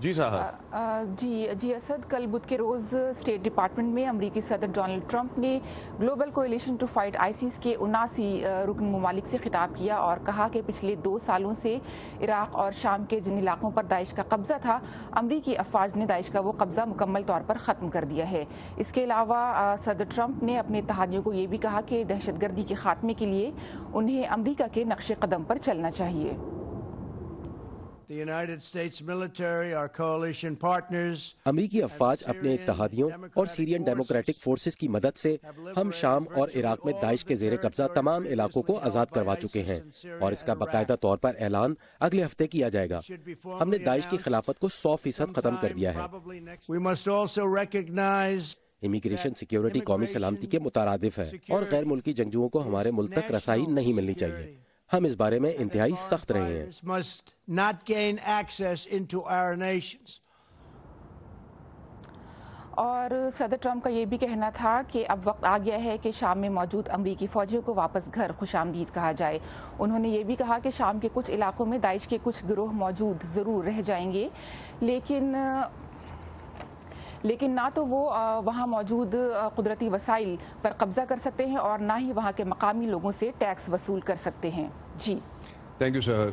جی صاحب جی اسد، کل بدھ کے روز اسٹیٹ ڈپارٹمنٹ میں امریکی صدر ڈونلڈ ٹرمپ نے global coalition to fight ISIS کے 79 رکن ممالک سے خطاب کیا اور کہا کہ پچھلے 2 سالوں سے عراق اور شام کے جن علاقوں پر داعش کا قبضہ تھا، امریکی افواج نے داعش کا وہ قبضہ مکمل طور پر ختم کر دیا ہے۔ اس کے علاوہ صدر ٹرمپ نے اپنے اتحادیوں کو یہ بھی کہا کہ دہشت گردی کے خاتمے کے لیے انہیں امریکہ کے نقش قدم پر چلنا چاہیے۔ امریکی افواج اپنے اتحادیوں اور سیرین ڈیموکریٹک فورسز کی مدد سے ہم شام اور عراق میں داعش کے زیر قبضہ تمام علاقوں کو آزاد کروا چکے ہیں، اور اس کا باقاعدہ طور پر اعلان اگلے ہفتے کیا جائے گا۔ ہم نے داعش کی خلافت کو 100% ختم کر دیا ہے۔ امیگریشن سیکیورٹی قومی سلامتی کے مترادف ہے، اور غیر ملکی جنگجوؤں کو ہمارے ملک تک رسائی نہیں ملنی چاہیے۔ ہم اس بارے میں انتہائی سخت رہے ہیں۔ اور صدر ٹرمپ کا یہ بھی کہنا تھا کہ اب وقت آ گیا ہے کہ شام میں موجود امریکی فوجیوں کو واپس گھر خوش آمدید کہا جائے۔ انہوں نے یہ بھی کہا کہ شام کے کچھ علاقوں میں داعش کے کچھ گروہ موجود ضرور رہ جائیں گے، لیکن نہ تو وہ وہاں موجود قدرتی وسائل پر قبضہ کر سکتے ہیں اور نہ ہی وہاں کے مقامی لوگوں سے ٹیکس وصول کر سکتے ہیں۔ جی تھینک یو سہر۔